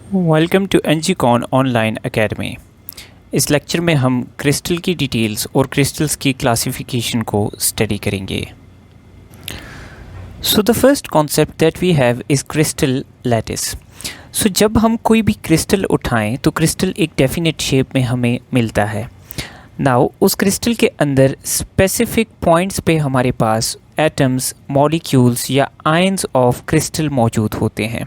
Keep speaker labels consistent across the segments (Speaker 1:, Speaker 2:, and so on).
Speaker 1: Welcome to Engicon online academy. इस lecture में हम क्रिस्टल की डिटेल्स और क्रिस्टल्स की क्लासिफिकेशन को स्टडी करेंगे। So the first concept that we have is crystal lattice. So जब हम कोई भी क्रिस्टल उठाएं तो क्रिस्टल एक डेफिनेट शेप में हमें मिलता है। नाउ उस क्रिस्टल के अंदर स्पेसिफिक पॉइंट्स पे हमारे पास एटम्स, मॉलिक्यूल्स या आयंस ऑफ क्रिस्टल मौजूद होते हैं।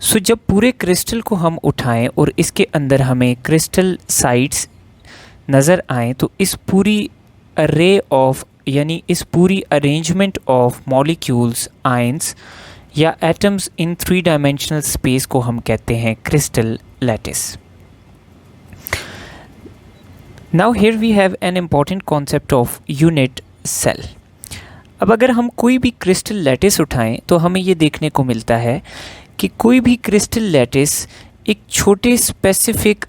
Speaker 1: सो जब पूरे क्रिस्टल को हम उठाएं और इसके अंदर हमें क्रिस्टल साइड्स नज़र आएँ तो इस पूरी अरे ऑफ यानी इस पूरी अरेंजमेंट ऑफ मॉलिक्यूल्स, आयंस या atoms in three dimensional space को हम कहते हैं crystal lattice. Now here we have an important concept of unit cell. अब अगर हम कोई भी क्रिस्टल लैटिस उठाएं तो हमें ये देखने को मिलता है कि कोई भी क्रिस्टल लैटिस एक छोटे स्पेसिफिक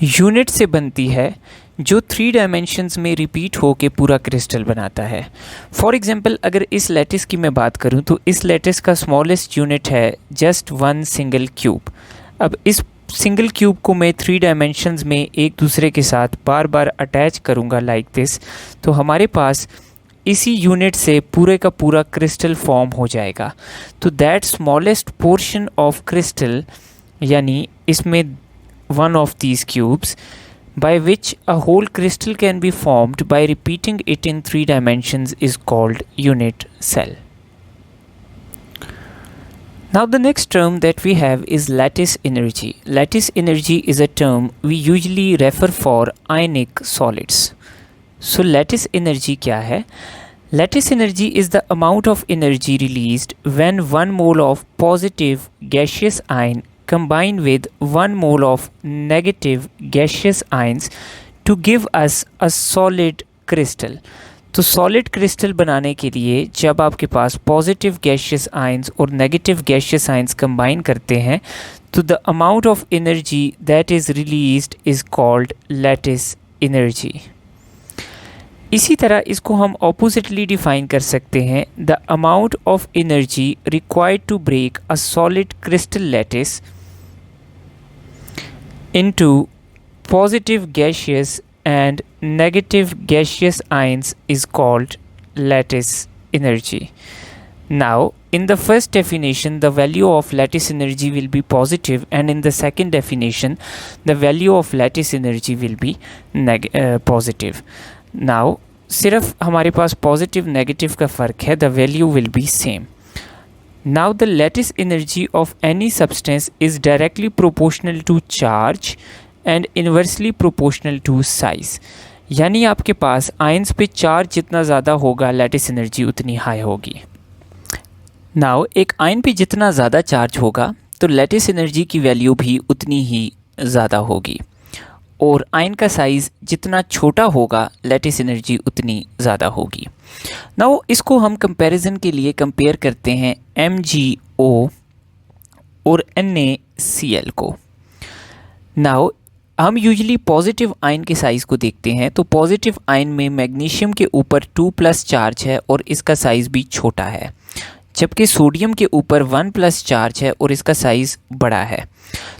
Speaker 1: यूनिट से बनती है जो थ्री डायमेंशंस में रिपीट होकर पूरा क्रिस्टल बनाता है। फॉर एग्जांपल अगर इस लैटिस की मैं बात करूं तो इस लैटिस का स्मॉलेस्ट यूनिट है जस्ट वन सिंगल क्यूब। अब इस सिंगल क्यूब को मैं थ्री डायमेंशंस में एक दूसरे के साथ बार बार अटैच करूंगा लाइक दिस, तो हमारे पास इसी यूनिट से पूरे का पूरा क्रिस्टल फॉर्म हो जाएगा। तो that smallest portion of crystal यानी इसमें one of these cubes by which a whole crystal can be formed by repeating it in three dimensions is called unit cell. Now the next term that we have is lattice energy. Lattice energy is a term we usually refer for ionic solids. So lattice energy क्या है? Lattice energy is the amount of energy released when one mole of positive gaseous ion combine with 1 mole of negative gaseous ions to give us a solid crystal. तो solid crystal बनाने के लिए जब आपके पास positive gaseous ions और negative gaseous ions combine करते हैं तो the amount of energy that is released is called lattice energy. इसी तरह इसको हम ऑपोजिटली डिफाइन कर सकते हैं, the amount of energy required to break a solid crystal lattice into positive gaseous and negative gaseous ions is called lattice energy. Now, in the first definition, the value of lattice energy will be positive, and in the second definition, the value of lattice energy will be positive. Now, सिर्फ हमारे पास positive negative का फ़र्क है, the value will be same. Now the lattice energy of any substance is directly proportional to charge and inversely proportional to size. यानी आपके पास ions पे charge जितना ज़्यादा होगा लैटिस एनर्जी उतनी हाई होगी। नाउ एक आयन पे जितना ज़्यादा चार्ज होगा तो लैटिस एनर्जी की वैल्यू भी उतनी ही ज़्यादा होगी, और आयन का साइज़ जितना छोटा होगा लैटिस एनर्जी उतनी ज़्यादा होगी। नाउ इसको हम कंपैरिजन के लिए कंपेयर करते हैं MgO और NaCl को। नाउ हम यूजुअली पॉजिटिव आयन के साइज़ को देखते हैं, तो पॉजिटिव आयन में मैग्नीशियम के ऊपर 2+ चार्ज है और इसका साइज़ भी छोटा है, जबकि सोडियम के ऊपर 1+ चार्ज है और इसका साइज़ बड़ा है।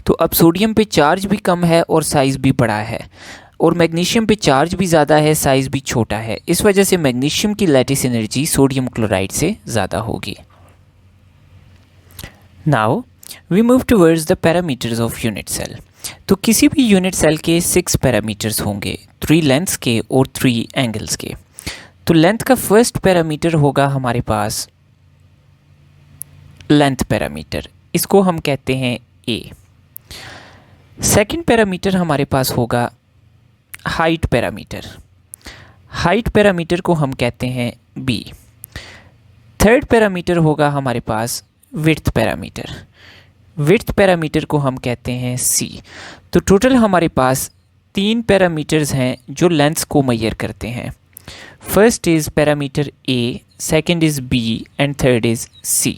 Speaker 1: तो अब सोडियम पे चार्ज भी कम है और साइज़ भी बड़ा है, और मैग्नीशियम पे चार्ज भी ज़्यादा है, साइज़ भी छोटा है। इस वजह से मैग्नीशियम की लैटिस एनर्जी सोडियम क्लोराइड से ज़्यादा होगी। Now we move towards the parameters of unit cell. तो किसी भी यूनिट सेल के 6 पैरामीटर्स होंगे, 3 लेंथ्स के और 3 एंगल्स के। तो लेंथ का फर्स्ट पैरामीटर होगा हमारे पास लेंथ पैरामीटर, इसको हम कहते हैं A। सेकंड पैरामीटर हमारे पास होगा हाइट पैरामीटर, हाइट पैरामीटर को हम कहते हैं B। थर्ड पैरामीटर होगा हमारे पास विड्थ पैरामीटर, विड्थ पैरामीटर को हम कहते हैं C। तो टोटल हमारे पास 3 पैरामीटर्स हैं जो लेंथ्स को मेजर करते हैं। First is parameter A, second is B and third is C।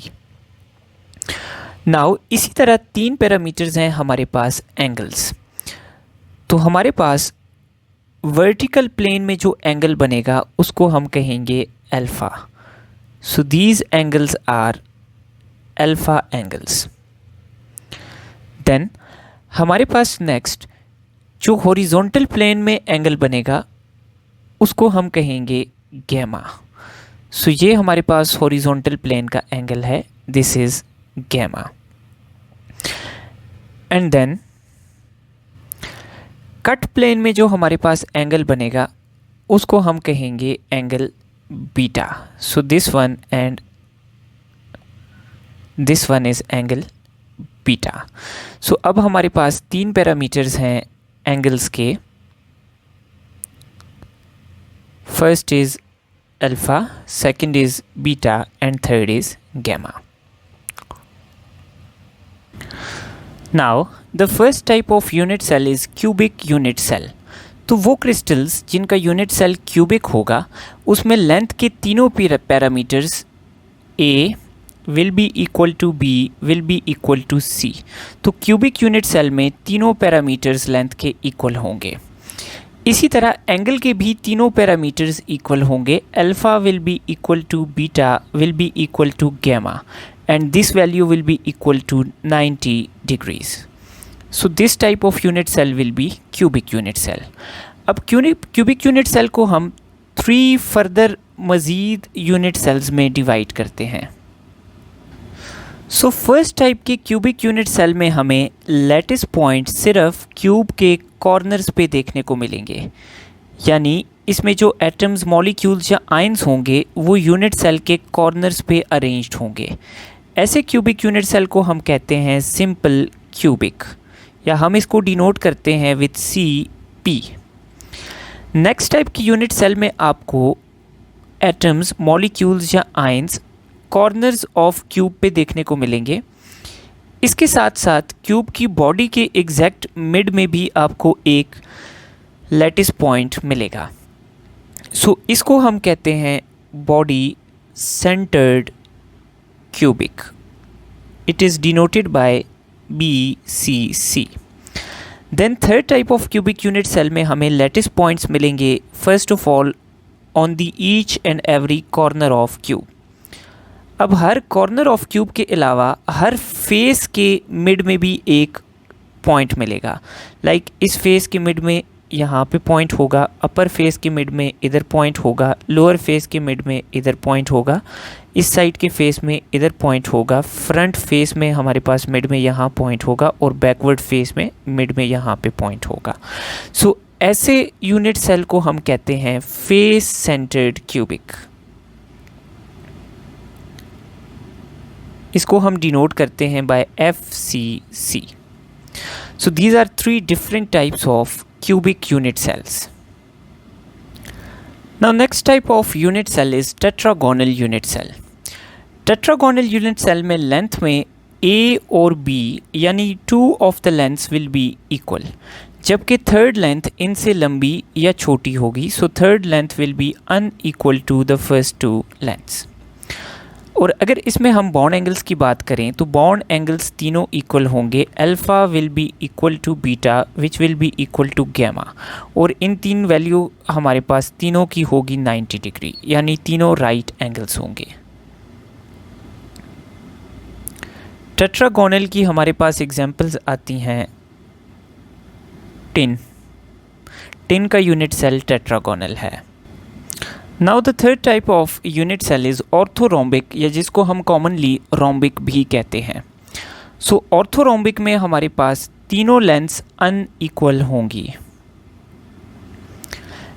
Speaker 1: Now इसी तरह 3 पैरामीटर्स हैं हमारे पास एंगल्स। तो हमारे पास वर्टिकल प्लेन में जो एंगल बनेगा उसको हम कहेंगे alpha. So these angles are alpha angles. Then हमारे पास नेक्स्ट जो हॉरिजॉन्टल प्लेन में एंगल बनेगा उसको हम कहेंगे गैमा। सो ये हमारे पास हॉरिजॉन्टल प्लेन का एंगल है, this is gamma. And then cut plane में जो हमारे पास एंगल बनेगा उसको हम कहेंगे angle beta. So this one and this one is angle beta. So अब हमारे पास 3 पैरामीटर्स हैं एंगल्स के। First is alpha, second is beta and third is gamma. Now the first type of unit cell is cubic unit cell. तो वो crystals जिनका unit cell cubic होगा उसमें लेंथ के तीनों parameters a will be equal to b will be equal to c. तो cubic unit cell में तीनों पैरामीटर्स लेंथ के इक्वल होंगे। इसी तरह एंगल के भी तीनों पैरामीटर्स इक्वल होंगे। Alpha will be equal to beta will be equal to gamma and this value will be equal to 90 degrees. So this type of unit cell will be cubic unit cell. अब cubic unit cell को हम 3 further मज़ीद unit sales में divide करते हैं। So first type के cubic unit cell में हमें लैटिस पॉइंट सिर्फ क्यूब के कॉर्नर्स पे देखने को मिलेंगे, यानी इसमें जो एटम्स, मॉलिक्यूल्स या आयंस होंगे वो यूनिट सेल के कॉर्नर्स पे अरेंज्ड होंगे। ऐसे क्यूबिक यूनिट सेल को हम कहते हैं सिंपल क्यूबिक, या हम इसको डिनोट करते हैं विथ CP। नेक्स्ट टाइप की यूनिट सेल में आपको एटम्स, मॉलिक्यूल्स या आयंस कॉर्नर्स ऑफ क्यूब पे देखने को मिलेंगे। इसके साथ साथ क्यूब की बॉडी के एग्जैक्ट मिड में भी आपको एक लैटिस पॉइंट मिलेगा। सो इसको हम कहते हैं body centred cubic. It is denoted by BCC. Then third type of cubic unit cell में हमें lattice points मिलेंगे first of all on the each and every corner of cube. अब हर corner of cube के अलावा हर face के mid में भी एक point मिलेगा। Like इस face के mid में यहाँ पे पॉइंट होगा, अपर फेस के मिड में इधर पॉइंट होगा, लोअर फेस के मिड में इधर पॉइंट होगा, इस साइड के फेस में इधर पॉइंट होगा, फ्रंट फेस में हमारे पास मिड में यहाँ पॉइंट होगा और बैकवर्ड फेस में मिड में यहाँ पे पॉइंट होगा। सो ऐसे यूनिट सेल को हम कहते हैं फेस सेंटर्ड क्यूबिक। इसको हम डिनोट करते हैं bye FCC. So these are 3 different types of cubic unit cells. Now next type of unit cell is tetragonal unit cell. Tetragonal unit cell में लेंथ में A और B यानी 2 of the lengths will be equal, जबकि third length इनसे लंबी या छोटी होगी। So third length will be unequal to the first 2 lengths. और अगर इसमें हम बॉन्ड एंगल्स की बात करें तो बॉन्ड एंगल्स तीनों इक्वल होंगे। Alpha will be equal to beta which will be equal to gamma, और इन 3 वैल्यू हमारे पास तीनों की होगी 90 डिग्री, यानी तीनों राइट एंगल्स होंगे। टेट्रागोनल की हमारे पास एग्जांपल्स आती हैं टिन का यूनिट सेल टेट्रागोनल है। Now the third type of unit cell is orthorhombic, या जिसको हम कॉमनली रोम्बिक भी कहते हैं। सो ऑर्थोरोम्बिक में हमारे पास तीनों लेंथ्स अनइक्वल होंगी,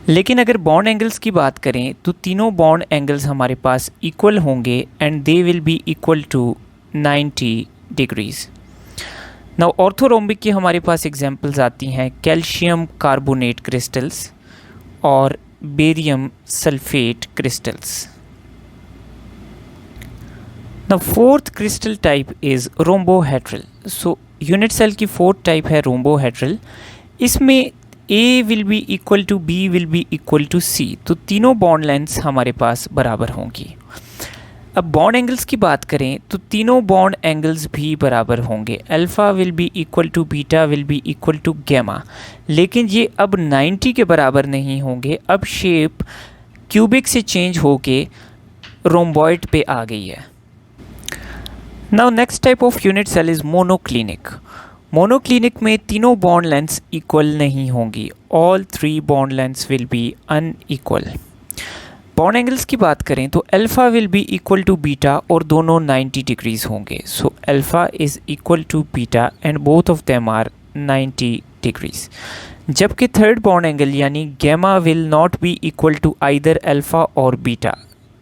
Speaker 1: लेकिन अगर बॉन्ड एंगल्स की बात करें तो तीनों बॉन्ड एंगल्स हमारे पास इक्वल होंगे and they will be equal to 90 degrees. Now orthorhombic की हमारे पास एग्जांपल्स आती हैं कैल्शियम कार्बोनेट क्रिस्टल्स और barium sulphate crystals. The fourth crystal type is rhombohedral. So unit cell की फोर्थ टाइप है रोम्बोहेड्रल। इसमें A will be equal to B will be equal to C, तो तीनों बॉन्ड लेंथ्स हमारे पास बराबर होंगी। अब बॉन्ड एंगल्स की बात करें तो तीनों बॉन्ड एंगल्स भी बराबर होंगे। Alpha will be equal to beta will be equal to gamma, लेकिन ये अब 90 के बराबर नहीं होंगे। अब शेप क्यूबिक से चेंज होके रोम्बॉइड पे आ गई है। Now next type of unit cell is monoclinic. Monoclinic में तीनों बॉन्ड लेंथ्स इक्वल नहीं होंगी, all 3 bond lengths will be unequal. Bond angles की बात करें तो alpha will be equal to beta और दोनों 90 डिग्रीज होंगे। So alpha is equal to beta and both of them are 90 degrees. जबकि थर्ड बॉन्ड एंगल यानी gamma will not be equal to either alpha और बीटा।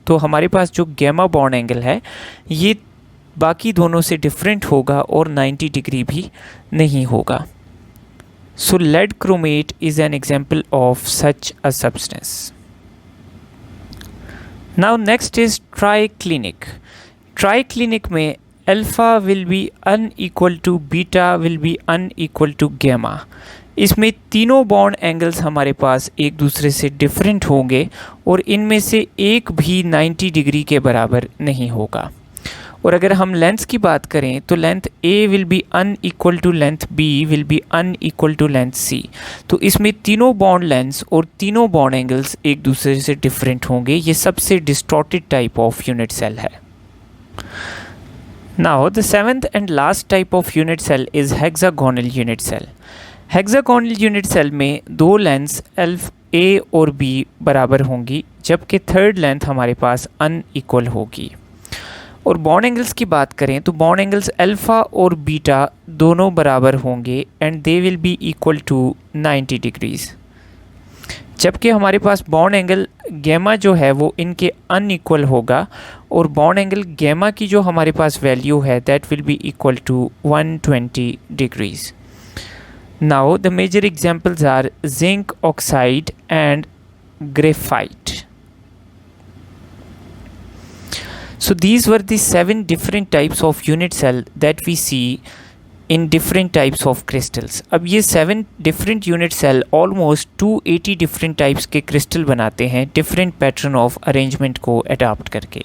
Speaker 1: तो हमारे पास जो gamma bond angle है ये बाकी दोनों से डिफरेंट होगा और 90 डिग्री भी नहीं होगा। So lead chromate is an example of such a substance. Now next is triclinic. Triclinic में alpha will be unequal to beta will be unequal to gamma। इसमें तीनों बॉन्ड एंगल्स हमारे पास एक दूसरे से डिफरेंट होंगे और इनमें से एक भी 90 डिग्री के बराबर नहीं होगा। और अगर हम लेंथ की बात करें तो length A will be unequal to length B will be unequal to length C। तो इसमें तीनों बॉन्ड लेंथ्स और तीनों बॉन्ड एंगल्स एक दूसरे से डिफरेंट होंगे। ये सबसे distorted type of unit cell है। Now the 7th and last type of unit cell is hexagonal unit cell. Hexagonal unit cell में दो लेंथ्स A और B बराबर होंगी, जबकि थर्ड लेंथ हमारे पास अनइक्वल होगी। और बॉन्ड एंगल्स की बात करें तो बॉन्ड एंगल्स अल्फ़ा और बीटा दोनों बराबर होंगे and they will be equal to 90 degrees. जबकि हमारे पास बॉन्ड एंगल गैमा जो है वो इनके अनइक्वल होगा और बॉन्ड एंगल गैमा की जो हमारे पास वैल्यू है that will be equal to 120 degrees. Now the major examples are zinc oxide and graphite. So these were the 7 different types of unit cell that we see in different types of crystals। अब ये 7 different unit cell almost 280 different types के crystal बनाते हैं different pattern of arrangement को adopt करके।